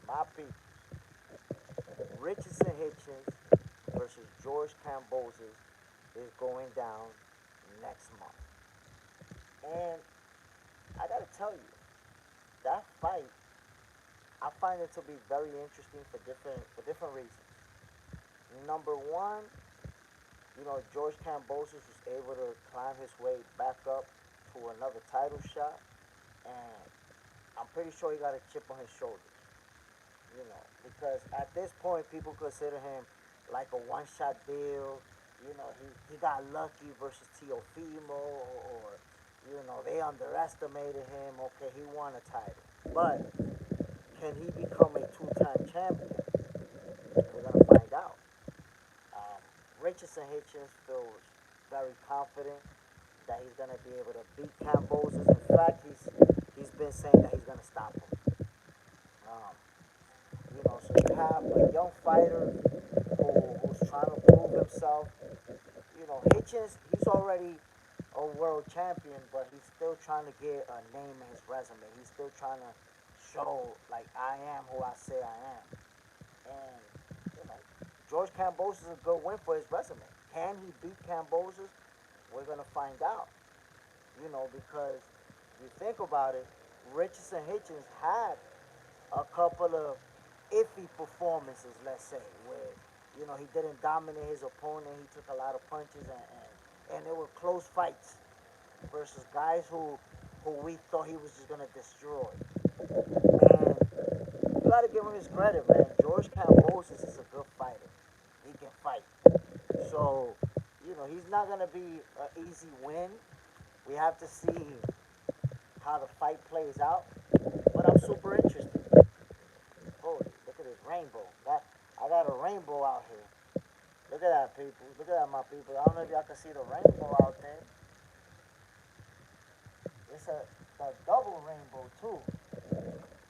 My people, Richardson Hitchins versus George Kambosos is going down next month. And I gotta tell you, that fight, I find it to be very interesting for different reasons. Number one, George Kambosos was able to climb his way back up to another title shot, and I'm pretty sure he got a chip on his shoulder. Because at this point, people consider him like a one-shot deal. He got lucky versus Teofimo, or they underestimated him. Okay, he won a title, but can he become a two-time champion? We're gonna find out. Um, Richardson Hitchins feels very confident that he's gonna be able to beat Kambosos. In fact, he's been saying that he's gonna stop him. Um, so you have a young fighter who's trying to prove himself. Hitchens, he's already a world champion, but he's still trying to get a name in his resume. He's still trying to show, like, I am who I say I am. And, George Kambosos is a good win for his resume. Can he beat Kambosos? We're going to find out. Because if you think about it, Richardson Hitchens had a couple of iffy performances, let's say, where he didn't dominate his opponent. He took a lot of punches, and it were close fights versus guys who we thought he was just gonna destroy. And you gotta give him his credit, man. George Kambosos is a good fighter. He can fight. So he's not gonna be an easy win. We have to see how the fight plays out. But I'm super interested. Holy, look at this rainbow. I got a rainbow out here. Look at that, people. Look at that, my people. I don't know if y'all can see the rainbow out there. It's a double rainbow, too.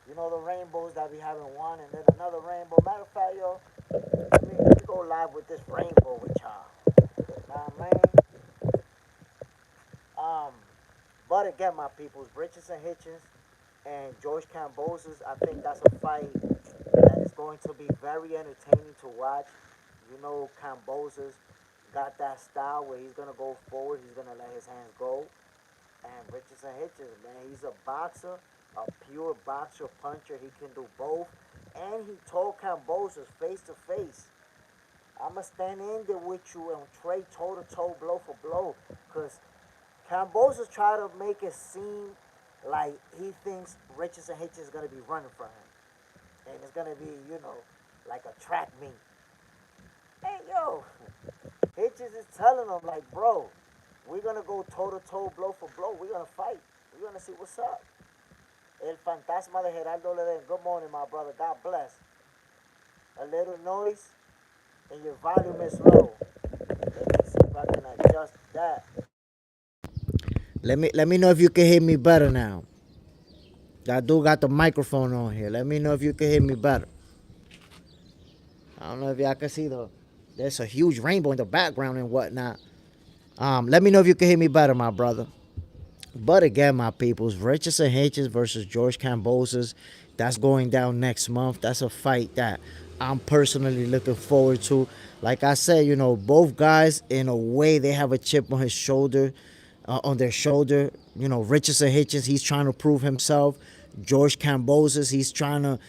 The rainbows that we haven't won, and then another rainbow. Matter of fact, yo, let me go live with this rainbow with y'all. Nah, man. Um, but again, my peoples, Richardson Hitchens and George Kambosos, I think that's a fight that is going to be very entertaining to watch. Kambosos got that style where he's gonna go forward, he's gonna let his hands go. And Richardson Hitchens, man, he's a boxer, a pure boxer puncher. He can do both. And he told Kambosos face to face, I'ma stand in there with you and trade toe to toe, blow for blow. Cause Kambosos tried to make it seem like he thinks Richardson Hitchens is gonna be running for him. And it's gonna be, like a track meet. Hey, yo, Hitchens is telling him, like, bro, we're gonna go toe to toe, blow for blow. We're gonna fight. We're gonna see what's up. El Fantasma de Geraldo Leden. Good morning, my brother. God bless. A little noise and your volume is low. Let me see if I can adjust that. Let me know if you can hear me better now. I do got the microphone on here. Let me know if you can hear me better. I don't know if y'all can see there's a huge rainbow in the background and whatnot. Let me know if you can hear me better, my brother. But again, my peoples, Richardson Hitchens versus George Kambosos, that's going down next month. That's a fight that I'm personally looking forward to. Like I said, both guys, in a way, they have a chip on his shoulder, on their shoulder. Richardson Hitchens, he's trying to prove himself. George Kambosos, he's trying to,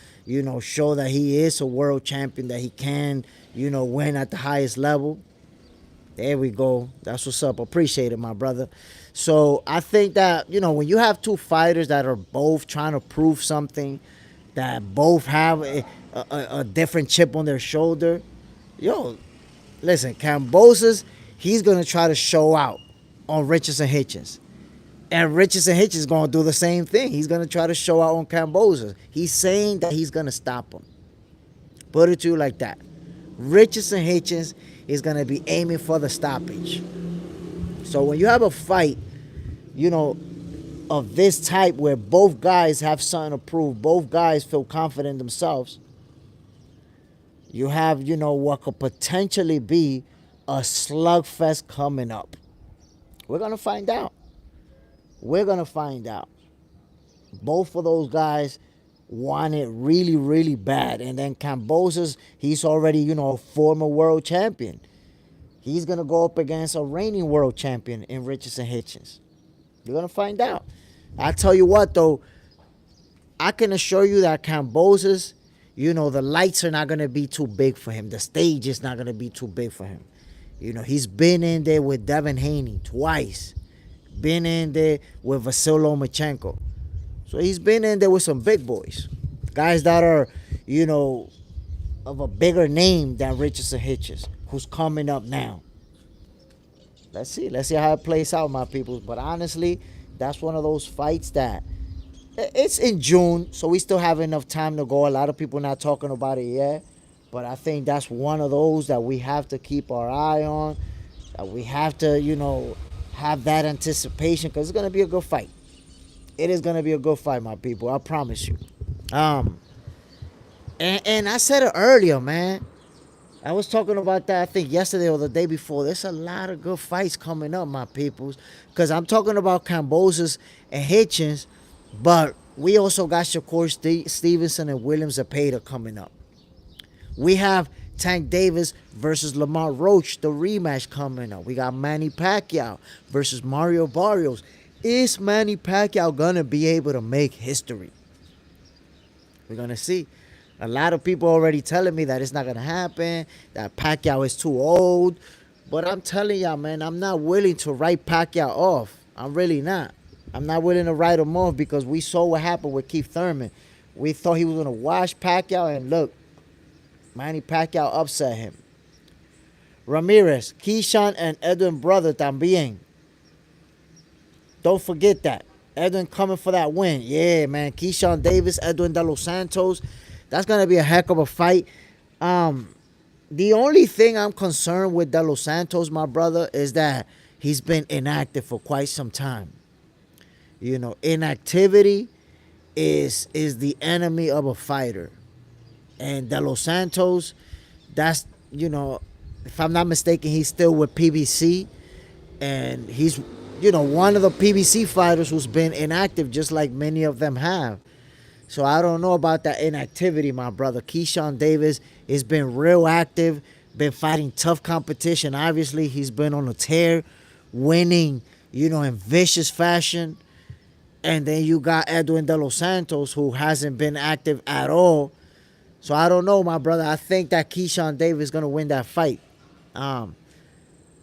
show that he is a world champion, that he can, win at the highest level. There we go. That's what's up. Appreciate it, my brother. So I think that, when you have two fighters that are both trying to prove something, that both have a different chip on their shoulder, yo, listen, Cambosos, he's going to try to show out on Richardson Hitchens. And Richardson Hitchens is going to do the same thing. He's going to try to show out on Kambosos. He's saying that he's going to stop him. Put it to you like that. Richardson Hitchens is going to be aiming for the stoppage. So when you have a fight, of this type where both guys have something to prove, both guys feel confident themselves, you have, what could potentially be a slugfest coming up. We're going to find out. We're going to find out. Both of those guys, want it really, really bad. And then Kambosos, he's already, a former world champion. He's gonna go up against a reigning world champion in Richardson Hitchins. You're gonna find out. I tell you what though, I can assure you that Kambosos, the lights are not gonna be too big for him. The stage is not gonna be too big for him. He's been in there with Devin Haney twice. Been in there with Vasil Lomachenko. So he's been in there with some big boys. Guys that are, you know, of a bigger name than Richardson Hitchins, who's coming up now. Let's see. Let's see how it plays out, my people. But honestly, that's one of those fights that it's in June, so we still have enough time to go. A lot of people not talking about it yet. But I think that's one of those that we have to keep our eye on. That we have to, have that anticipation because it's gonna be a good fight. It is gonna be a good fight, my people. I promise you. Um, and I said it earlier, man. I was talking about that, I think, yesterday or the day before. There's a lot of good fights coming up, my peoples. Because I'm talking about Kambosos and Hitchins, but we also got Shakur Stevenson and William Zepeda coming up. We have Tank Davis versus Lamar Roach, the rematch coming up. We got Manny Pacquiao versus Mario Barrios. Is Manny Pacquiao going to be able to make history? We're going to see. A lot of people already telling me that it's not going to happen, that Pacquiao is too old. But I'm telling y'all, man, I'm not willing to write Pacquiao off. I'm really not. I'm not willing to write him off because we saw what happened with Keith Thurman. We thought he was going to wash Pacquiao, and look, Manny Pacquiao upset him. Ramirez, Keyshawn, and Edwin brother también. Don't forget that. Edwin coming for that win. Yeah, man. Keyshawn Davis, Edwin De Los Santos. That's going to be a heck of a fight. The only thing I'm concerned with De Los Santos, my brother, is that he's been inactive for quite some time. Inactivity is the enemy of a fighter. And De Los Santos, that's, if I'm not mistaken, he's still with PBC. And he's, one of the PBC fighters who's been inactive, just like many of them have. So I don't know about that inactivity, my brother. Keyshawn Davis has been real active, been fighting tough competition. Obviously, he's been on a tear, winning, in vicious fashion. And then you got Edwin De Los Santos, who hasn't been active at all. So I don't know, my brother. I think that Keyshawn Davis is going to win that fight.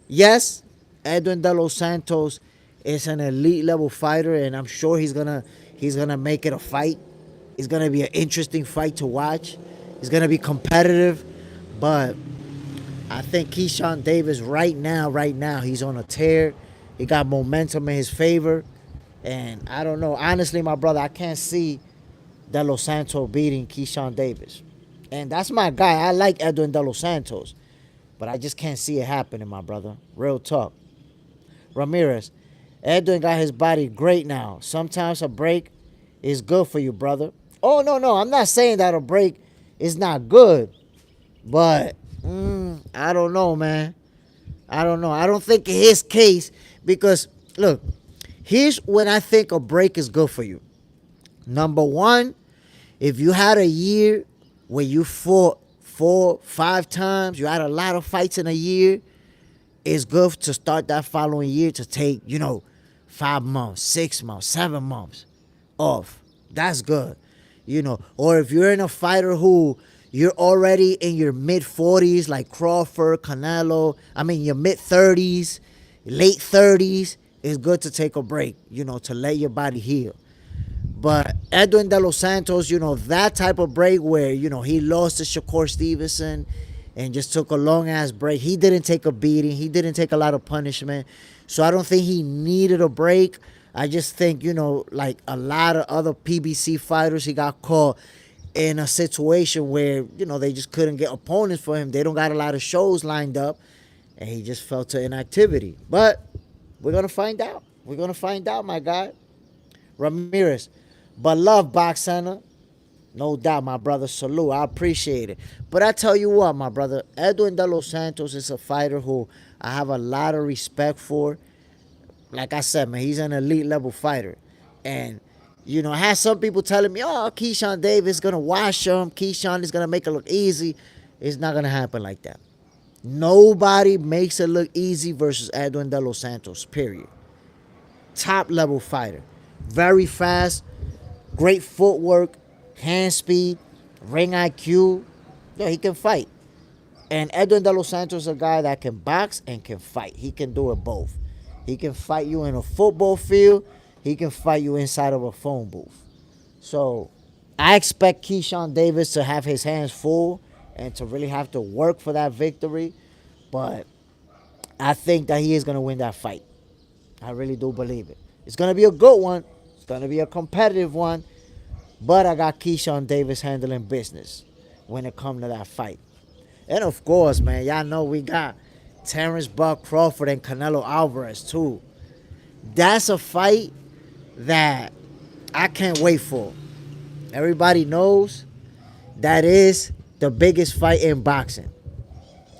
Yes, Edwin De Los Santos is an elite level fighter, and I'm sure he's gonna make it a fight. It's gonna be an interesting fight to watch. It's gonna be competitive, but I think Keyshawn Davis right now, he's on a tear. He got momentum in his favor, and I don't know. Honestly, my brother, I can't see De Los Santos beating Keyshawn Davis, and that's my guy. I like Edwin De Los Santos, but I just can't see it happening, my brother. Real talk. Ramirez, Edwin got his body great now. Sometimes a break is good for you, brother. Oh, no. I'm not saying that a break is not good. But, I don't know, man. I don't know. I don't think in his case, because, look, here's when I think a break is good for you. Number one, if you had a year where you fought 4, 5 times, you had a lot of fights in a year, it's good to start that following year to take, 5 months, 6 months, 7 months off. That's good. Or if you're in a fighter who you're already in your mid 40s, like Crawford, Canelo, your mid 30s, late 30s, it's good to take a break, to let your body heal. But Edwin De Los Santos, that type of break where, he lost to Shakur Stevenson and just took a long ass break. He didn't take a beating. He didn't take a lot of punishment. So I don't think he needed a break. I just think, like a lot of other PBC fighters, he got caught in a situation where, they just couldn't get opponents for him. They don't got a lot of shows lined up. And he just fell to inactivity. But we're going to find out. We're going to find out, my guy. Ramirez. But love, Box Center. No doubt, my brother. Salute. I appreciate it. But I tell you what, my brother. Edwin De Los Santos is a fighter who I have a lot of respect for. Like I said, man, he's an elite level fighter. And, I had some people telling me, oh, Keyshawn Davis is going to wash him. Keyshawn is going to make it look easy. It's not going to happen like that. Nobody makes it look easy versus Edwin De Los Santos, period. Top level fighter. Very fast, great footwork, hand speed, ring IQ. Yeah, he can fight. And Edwin De Los Santos is a guy that can box and can fight. He can do it both. He can fight you in a football field. He can fight you inside of a phone booth. So I expect Keyshawn Davis to have his hands full and to really have to work for that victory. But I think that he is going to win that fight. I really do believe it. It's going to be a good one. It's going to be a competitive one. But I got Keyshawn Davis handling business when it comes to that fight. And of course, man, y'all know we got Terrence Buck Crawford and Canelo Alvarez too. That's a fight that I can't wait for. Everybody knows that is the biggest fight in boxing.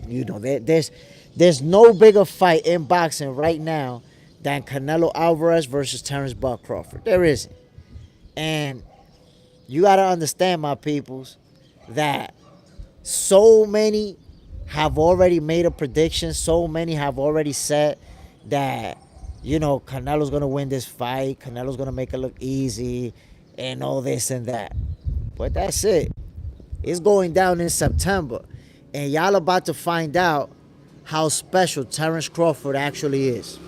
There's no bigger fight in boxing right now than Canelo Alvarez versus Terrence Buck Crawford. There isn't. And you got to understand, my peoples, that so many have already made a prediction. So many have already said that, Canelo's going to win this fight. Canelo's going to make it look easy and all this and that. But that's it. It's going down in September. And y'all about to find out how special Terrence Crawford actually is.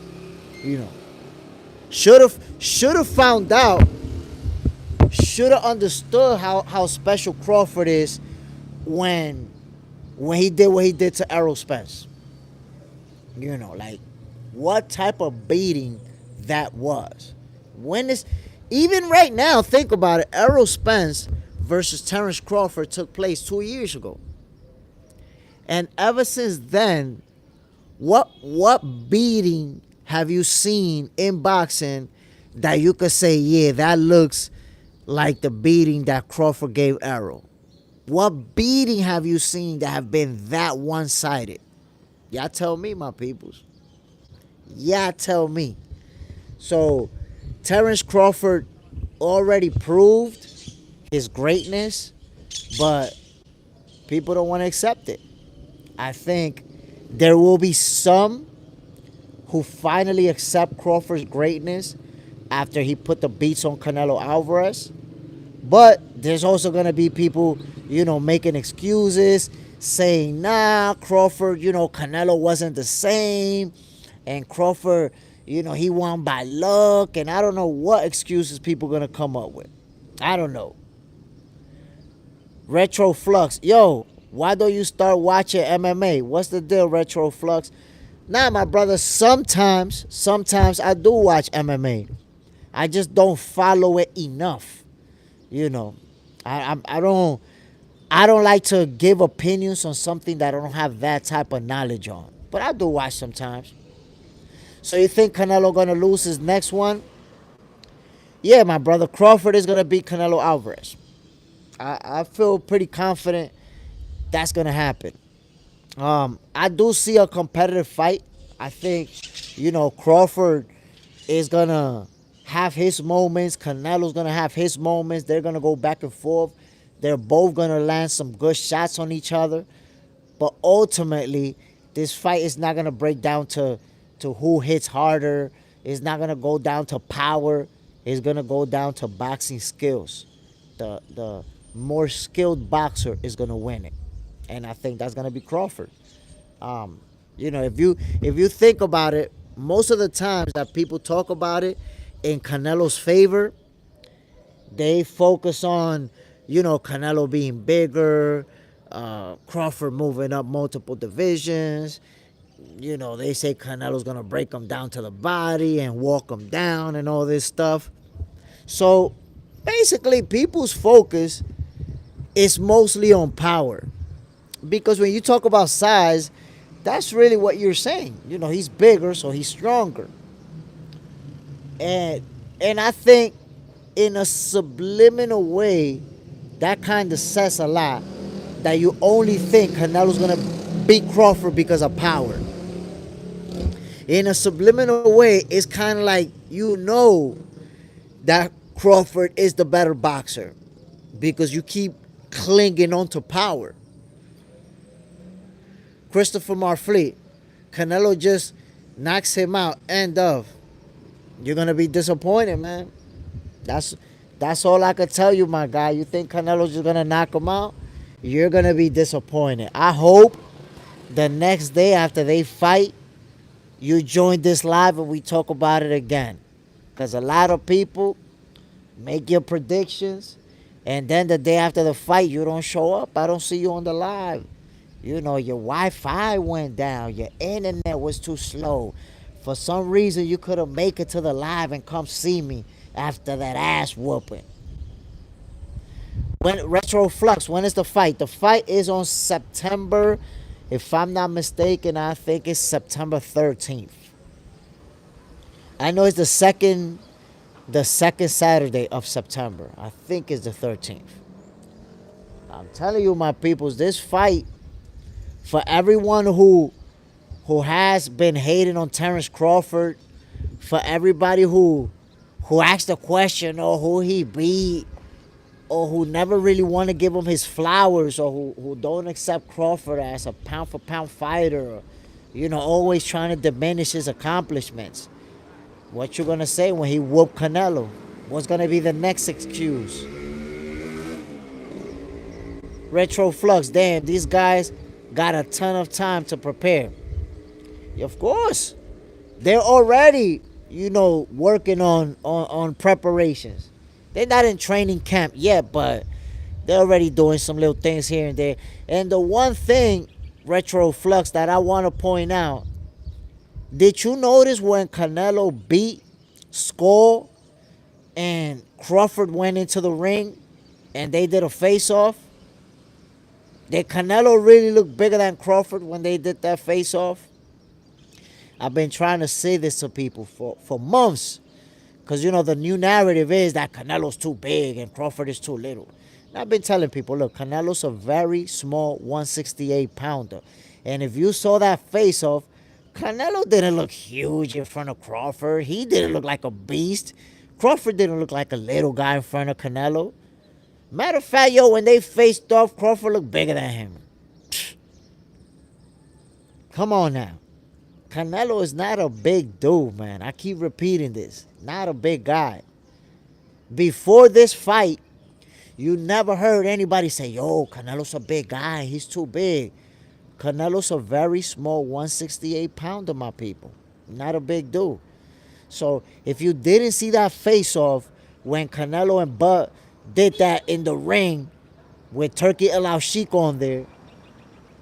Should have found out, should have understood how special Crawford is when he did what he did to Errol Spence. Like what type of beating that was. Even right now, think about it. Errol Spence versus Terrence Crawford took place 2 years ago. And ever since then, what beating have you seen in boxing that you could say, yeah, that looks like the beating that Crawford gave Errol? What beating have you seen that have been that one-sided? Y'all tell me, my peoples. Y'all tell me. So, Terrence Crawford already proved his greatness, but people don't want to accept it. I think there will be some who finally accept Crawford's greatness after he put the beats on Canelo Alvarez. But there's also going to be people, making excuses, saying, nah, Crawford, Canelo wasn't the same. And Crawford, he won by luck. And I don't know what excuses people are going to come up with. I don't know. Retro Flux. Yo, why don't you start watching MMA? What's the deal, Retro Flux? Nah, my brother, sometimes I do watch MMA. I just don't follow it enough. I don't like to give opinions on something that I don't have that type of knowledge on. But I do watch sometimes. So you think Canelo gonna lose his next one? Yeah, my brother, Crawford is gonna beat Canelo Alvarez. I feel pretty confident that's gonna happen. I do see a competitive fight. I think, Crawford is gonna have his moments. Canelo's gonna have his moments. They're gonna go back and forth. They're both gonna land some good shots on each other. But ultimately, this fight is not gonna break down to who hits harder. It's not gonna go down to power. It's gonna go down to boxing skills. The more skilled boxer is gonna win it. And I think that's gonna be Crawford. If you think about it, most of the times that people talk about it in Canelo's favor, they focus on, Canelo being bigger, Crawford moving up multiple divisions. They say Canelo's gonna break him down to the body and walk him down and all this stuff. So basically, people's focus is mostly on power. Because when you talk about size, that's really what you're saying. He's bigger, so he's stronger. And I think in a subliminal way, that kind of says a lot, that you only think Canelo's going to beat Crawford because of power. In a subliminal way, it's kind of like that Crawford is the better boxer because you keep clinging on to power. Christopher Marfleet, Canelo just knocks him out. End of. You're gonna be disappointed, man. That's that's all I could tell you, my guy. You think Canelo's just gonna knock him out? You're gonna be disappointed. I hope the next day after they fight, you join this live and we talk about it again. Because a lot of people make your predictions, and then the day after the fight, you don't show up. I don't see you on the live. You know, your Wi-Fi went down. Your internet was too slow. For some reason, you couldn't make it to the live and come see me after that ass whooping. When Retro Flux, when is the fight? The fight is on September, if I'm not mistaken, I think it's September 13th. I know it's the second Saturday of September. I think it's the 13th. I'm telling you, my peoples, this fight, for everyone who has been hating on Terrence Crawford, for everybody who asked the question or who he beat, or who never really want to give him his flowers, or who don't accept Crawford as a pound for pound fighter, or, always trying to diminish his accomplishments. What you gonna say when he whooped Canelo? What's gonna be the next excuse? Retro Flux, damn, these guys got a ton of time to prepare. Of course, they're already, working on preparations. They're not in training camp yet, but they're already doing some little things here and there. And the one thing, Retro Flux, that I want to point out, did you notice when Canelo beat Skull and Crawford went into the ring and they did a face-off? Did Canelo really look bigger than Crawford when they did that face-off? I've been trying to say this to people for months. Because, the new narrative is that Canelo's too big and Crawford is too little. And I've been telling people, look, Canelo's a very small 168-pounder. And if you saw that face-off, Canelo didn't look huge in front of Crawford. He didn't look like a beast. Crawford didn't look like a little guy in front of Canelo. Matter of fact, when they faced off, Crawford looked bigger than him. Come on now. Canelo is not a big dude, man. I keep repeating this. Not a big guy. Before this fight, you never heard anybody say, yo, Canelo's a big guy. He's too big. Canelo's a very small 168-pounder, my people. Not a big dude. So if you didn't see that face-off when Canelo and Bud did that in the ring with Turkey El Sheik on there,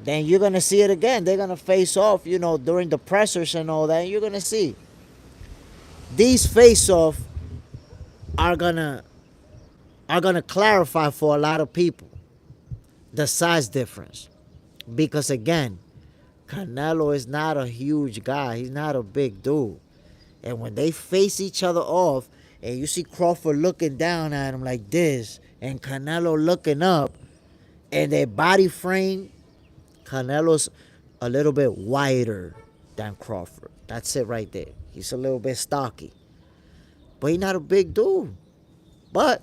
then you're going to see it again. They're going to face off, during the pressers and all that. And you're going to see. These face-off are gonna clarify for a lot of people the size difference. Because again, Canelo is not a huge guy. He's not a big dude. And when they face each other off, and you see Crawford looking down at him like this, and Canelo looking up, and their body frame, Canelo's a little bit wider than Crawford. That's it right there. He's a little bit stocky. But he's not a big dude. But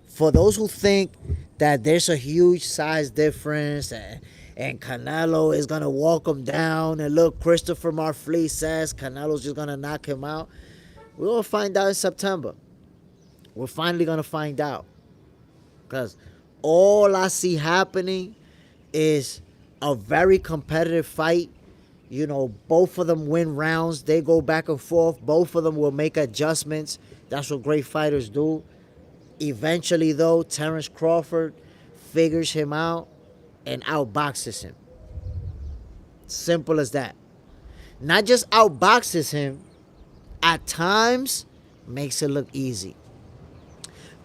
for those who think that there's a huge size difference and Canelo is going to walk him down, and look, Christopher Marfleet says Canelo's just going to knock him out, we're going to find out in September. We're finally going to find out. Because all I see happening is a very competitive fight. Both of them win rounds. They go back and forth. Both of them will make adjustments. That's what great fighters do. Eventually, though, Terrence Crawford figures him out and outboxes him. Simple as that. Not just outboxes him, at times makes it look easy.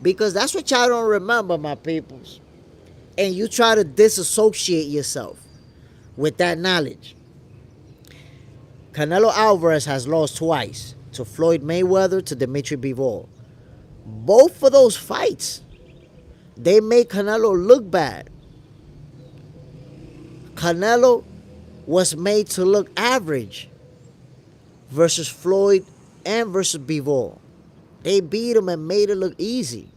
Because that's what y'all don't remember, my peoples. And you try to disassociate yourself with that knowledge. Canelo Alvarez has lost twice, to Floyd Mayweather, to Dimitri Bivol. Both of those fights, they made Canelo look bad. Canelo was made to look average versus Floyd and versus Bivol. They beat him and made it look easy.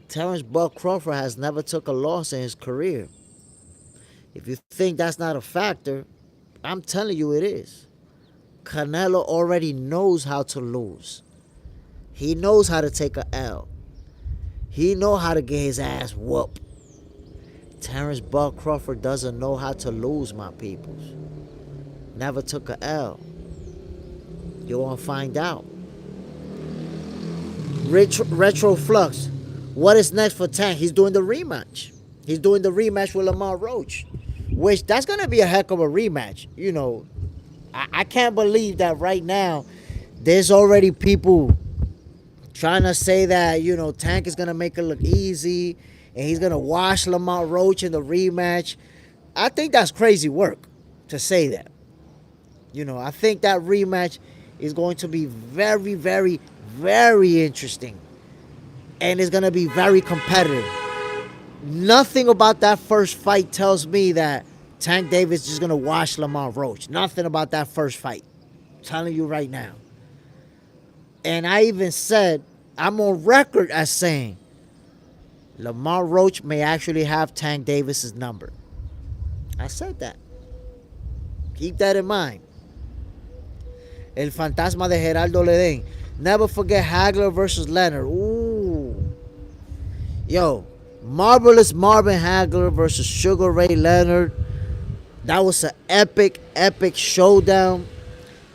Terrence Buck Crawford has never took a loss in his career. If you think that's not a factor, I'm telling you it is. Canelo already knows how to lose. He knows how to take a L. He knows how to get his ass whooped. Terrence Buck Crawford doesn't know how to lose, my peoples. Never took a L. You won't find out. Retro Flux. What is next for Tank? He's doing the rematch. He's doing the rematch with Lamar Roach. Which, that's going to be a heck of a rematch. You know, I can't believe that right now there's already people trying to say that, you know, Tank is going to make it look easy and he's going to wash Lamar Roach in the rematch. I think that's crazy work to say that. You know, I think that rematch is going to be very, very, very interesting. And it's going to be very competitive. Nothing about that first fight tells me that Tank Davis is just going to wash Lamar Roach. Nothing about that first fight. I'm telling you right now. And I even said, I'm on record as saying, Lamar Roach may actually have Tank Davis's number. I said that. Keep that in mind. El Fantasma de Geraldo Ledén. Never forget Hagler versus Leonard. Ooh. Yo, Marvelous Marvin Hagler versus Sugar Ray Leonard. That was an epic, epic showdown.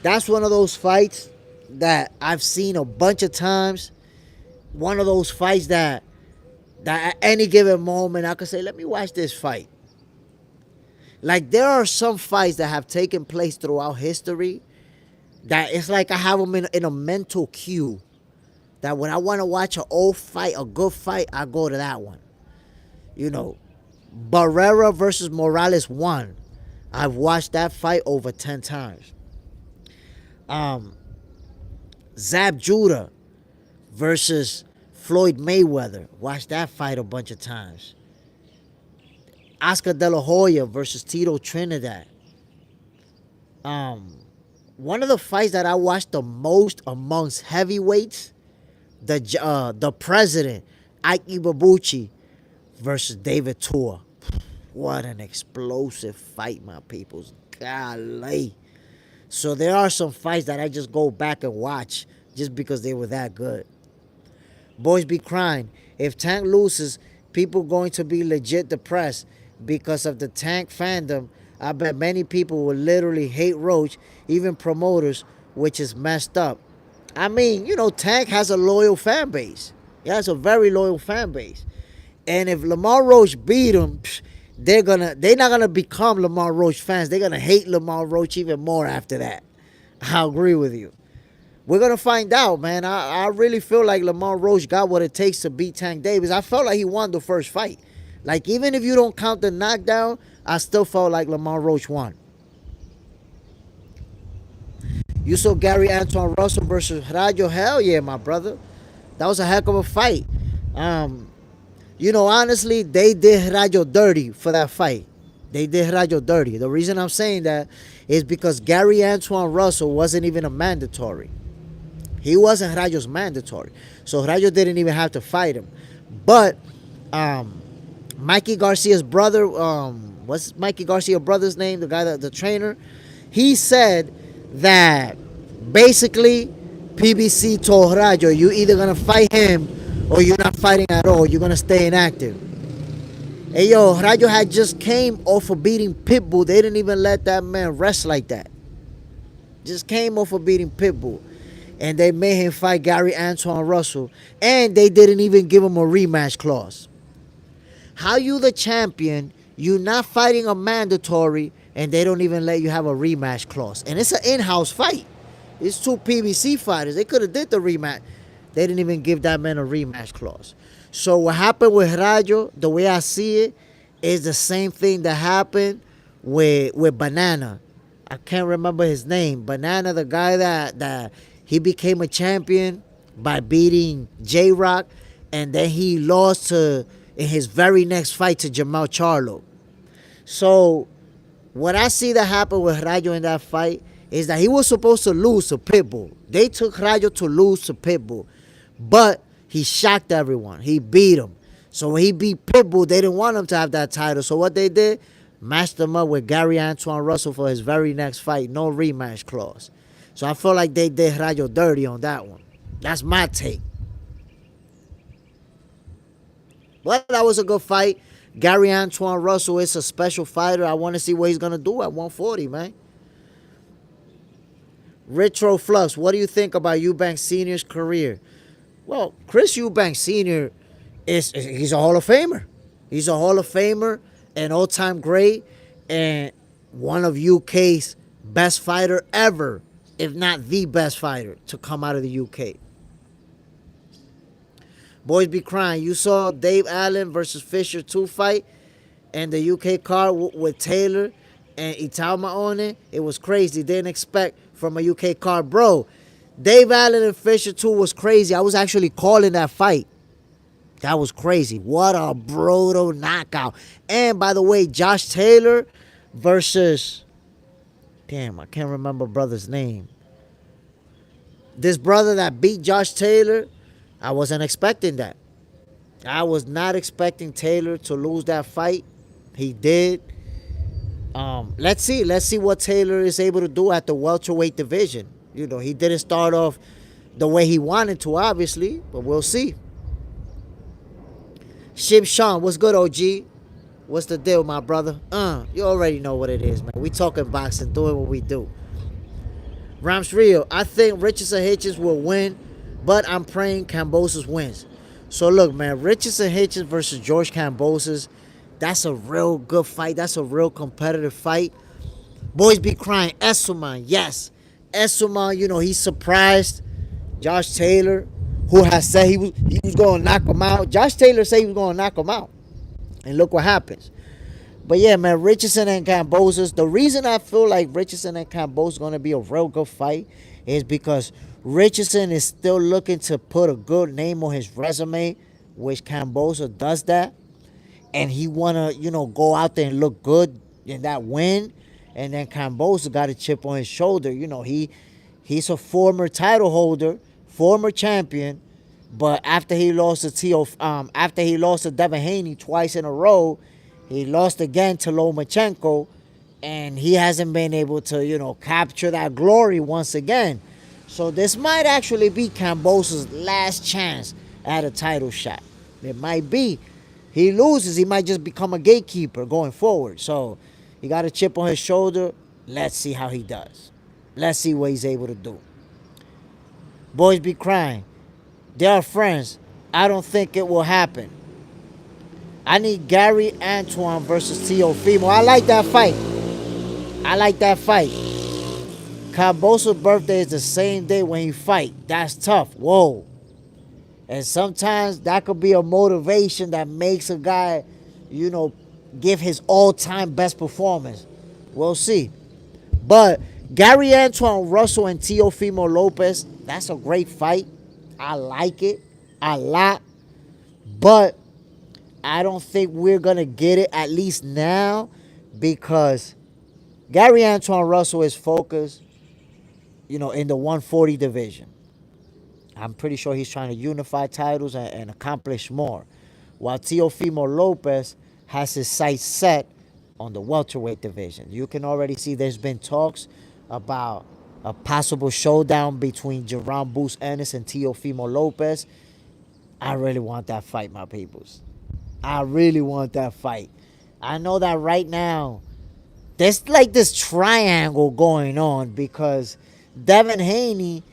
That's one of those fights that I've seen a bunch of times. One of those fights that at any given moment I could say, let me watch this fight. Like, there are some fights that have taken place throughout history that it's like I have them in a mental queue. That when I want to watch an old fight, a good fight, I go to that one. You know, Barrera versus Morales 1. I've watched that fight over 10 times. Zab Judah versus Floyd Mayweather. Watched that fight a bunch of times. Oscar De La Hoya versus Tito Trinidad. One of the fights that I watched the most amongst heavyweights, the President, Ike Iwabuchi versus David Tua. What an explosive fight, my peoples. Golly. So there are some fights that I just go back and watch just because they were that good. Boys be crying. If Tank loses, people going to be legit depressed because of the Tank fandom. I bet many people will literally hate Roach, even promoters, which is messed up. I mean, you know, Tank has a loyal fan base. He has a very loyal fan base. And if Lamar Roach beat him, they're not gonna become Lamar Roach fans. They're gonna hate Lamar Roach even more after that. I agree with you. We're gonna find out, man. I really feel like Lamar Roach got what it takes to beat Tank Davis. I felt like he won the first fight. Like, even if you don't count the knockdown, I still felt like Lamar Roach won. You saw Gary Antoine Russell versus Rayo. Hell yeah, my brother. That was a heck of a fight. You know, honestly, they did Rayo dirty for that fight. They did Rayo dirty. The reason I'm saying that is because Gary Antoine Russell wasn't even a mandatory. He wasn't Rayo's mandatory. So Rayo didn't even have to fight him. But Mikey Garcia's brother, what's Mikey Garcia's brother's name? The guy, the trainer, he said that basically PBC told Rayo, you either gonna fight him or you're not fighting at all. You're gonna stay inactive. Hey yo, Rayo had just came off of beating Pitbull. They didn't even let that man rest like that. Just came off of beating Pitbull. And they made him fight Gary Antoine Russell. And they didn't even give him a rematch clause. How you the champion, you not fighting a mandatory, and they don't even let you have a rematch clause. And it's an in-house fight. It's two PBC fighters. They could have did the rematch. They didn't even give that man a rematch clause. So what happened with Rayo, the way I see it, is the same thing that happened with Banana. I can't remember his name. Banana, the guy that he became a champion by beating J-Rock, and then he lost in his very next fight to Jamal Charlo. So what I see that happened with Rayo in that fight is that he was supposed to lose to Pitbull. They took Rayo to lose to Pitbull, but he shocked everyone. He beat him. So when he beat Pitbull, they didn't want him to have that title. So what they did, matched him up with Gary Antoine Russell for his very next fight. No rematch clause. So I feel like they did Rayo dirty on that one. That's my take. But that was a good fight. Gary Antoine Russell is a special fighter. I want to see what he's going to do at 140, man. Retro Flux, what do you think about Eubanks Sr.'s career? Well, Chris Eubanks Sr. he's a Hall of Famer. He's a Hall of Famer, an all-time great, and one of UK's best fighter ever, if not the best fighter to come out of the UK. Boys be crying. You saw Dave Allen versus Fisher 2 fight and the UK card with Taylor and Itama on it. It was crazy. Didn't expect from a UK card. Bro, Dave Allen and Fisher 2 was crazy. I was actually calling that fight. That was crazy. What a brutal knockout. And by the way, Josh Taylor versus... Damn, I can't remember brother's name. This brother that beat Josh Taylor... I wasn't expecting that. I was not expecting Taylor to lose that fight. He did. Let's see what Taylor is able to do at the welterweight division. You know, he didn't start off the way he wanted to, obviously, but we'll see. Shib Sean, what's good, OG? What's the deal, my brother? You already know what it is, man. We talking boxing, doing what we do. Rams Rio, I think Richardson Hitchins will win, but I'm praying Kambosos wins. So look, man, Richardson Hitchins versus George Kambosos, that's a real good fight. That's a real competitive fight. Boys be crying. Essuman, yes. Essuman, you know, he surprised Josh Taylor, who has said he was going to knock him out. Josh Taylor said he was going to knock him out. And look what happens. But yeah, man, Richardson and Kambosos, the reason I feel like Richardson and Kambosos going to be a real good fight is because Richardson is still looking to put a good name on his resume, which Kambosos does that. And he want to, you know, go out there and look good in that win. And then Kambosos got a chip on his shoulder. You know, he's a former title holder, former champion. But after he lost to Devin Haney twice in a row, he lost again to Lomachenko. And he hasn't been able to, you know, capture that glory once again. So this might actually be Kambosos' last chance at a title shot. It might be. He loses, he might just become a gatekeeper going forward. So he got a chip on his shoulder. Let's see how he does. Let's see what he's able to do. Boys be crying. They are friends. I don't think it will happen. I need Gary Antoine versus Teofimo. I like that fight. I like that fight. Kambosos' birthday is the same day when he fight. That's tough. Whoa. And sometimes that could be a motivation that makes a guy, you know, give his all-time best performance. We'll see. But Gary Antoine Russell and Teofimo Lopez, that's a great fight. I like it a lot. But I don't think we're going to get it, at least now, because Gary Antoine Russell is focused, you know, in the 140 division. I'm pretty sure he's trying to unify titles and accomplish more. While Teofimo Lopez has his sights set on the welterweight division. You can already see there's been talks about a possible showdown between Jerome Boots Ennis and Teofimo Lopez. I really want that fight, my peoples. I really want that fight. I know that right now there's like this triangle going on because Devin Haney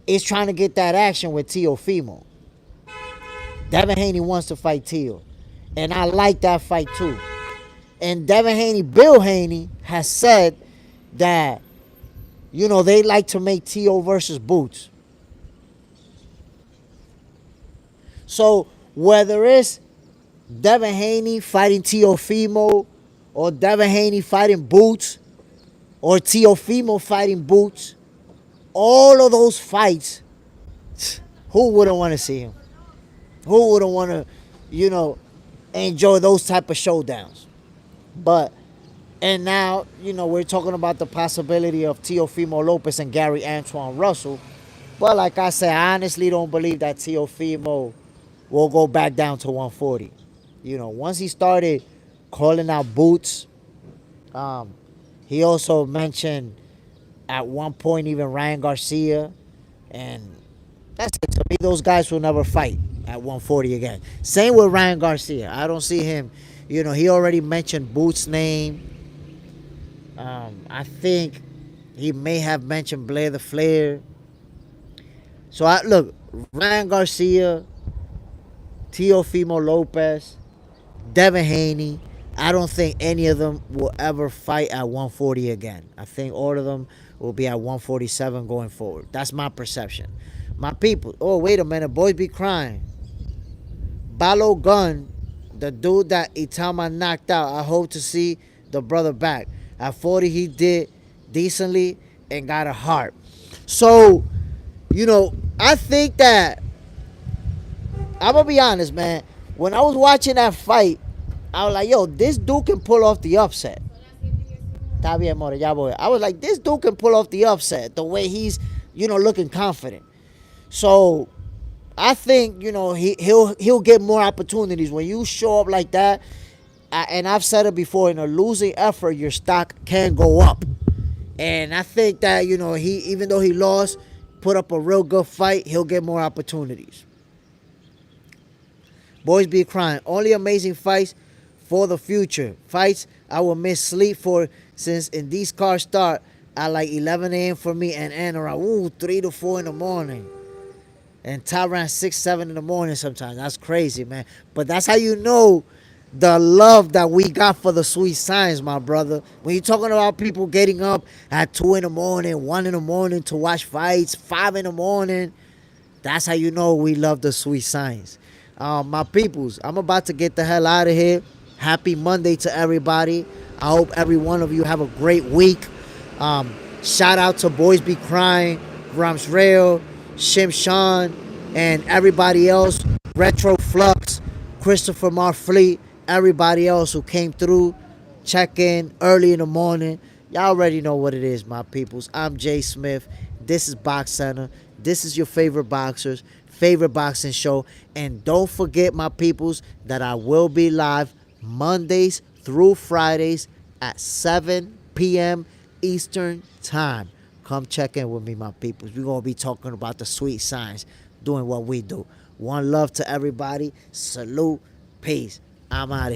is trying to get that action with Teofimo. Devin Haney wants to fight Teo. And I like that fight too. And Devin Haney, Bill Haney, has said that, you know, they like to make Teo versus Boots. So whether it's Devin Haney fighting Teofimo, or Devin Haney fighting Boots, or Teofimo fighting Boots, all of those fights, who wouldn't want to see him? Who wouldn't want to, you know, enjoy those type of showdowns? But And now, we're talking about the possibility of Teofimo Lopez and Gary Antoine Russell. But like I said, I honestly don't believe that Teofimo will go back down to 140. Once he started calling out Boots, um, he also mentioned at one point even Ryan Garcia. And that's it. To me, those guys will never fight at 140 again. Same with Ryan Garcia. I don't see him. He already mentioned Boots' name. I think he may have mentioned Blair the Flair. So I look, Ryan Garcia, Teofimo Lopez, Devin Haney. I don't think any of them will ever fight at 140 again. I think all of them will be at 147 going forward. That's my perception. My people. Oh, wait a minute. Boys be crying. Balo Gun, the dude that Itama knocked out, I hope to see the brother back. At 40, he did decently and got a heart. So, I think that, I'm going to be honest, man. When I was watching that fight, I was like, yo, this dude can pull off the upset. Está bien, more, ya voy. I was like, this dude can pull off the upset the way he's, looking confident. So I think he'll get more opportunities when you show up like that. And I've said it before, in a losing effort, your stock can go up. And I think that he, even though he lost, put up a real good fight, he'll get more opportunities. Boys be crying. Only amazing fights for the future. Fights I will miss sleep for, since in these cars start at like 11 a.m. for me and end around 3 to 4 in the morning. And top around 6, 7 in the morning sometimes. That's crazy, man. But that's how you know the love that we got for the sweet science, my brother. When you're talking about people getting up at 2 in the morning, 1 in the morning to watch fights, 5 in the morning, that's how you know we love the sweet science. My peoples, I'm about to get the hell out of here. Happy Monday to everybody. I hope every one of you have a great week. Shout out to Boys Be Crying, Rams Rail, Shim Sean, and everybody else. Retro Flux, Christopher Marfleet, everybody else who came through, check in early in the morning. Y'all already know what it is, my peoples. I'm Jay Smith. This is Box Center. This is your favorite boxers, favorite boxing show. And don't forget, my peoples, that I will be live Mondays through Fridays at 7 p.m. Eastern Time. Come check in with me, my peoples. We're going to be talking about the sweet science, doing what we do. One love to everybody. Salute. Peace. I'm out of here.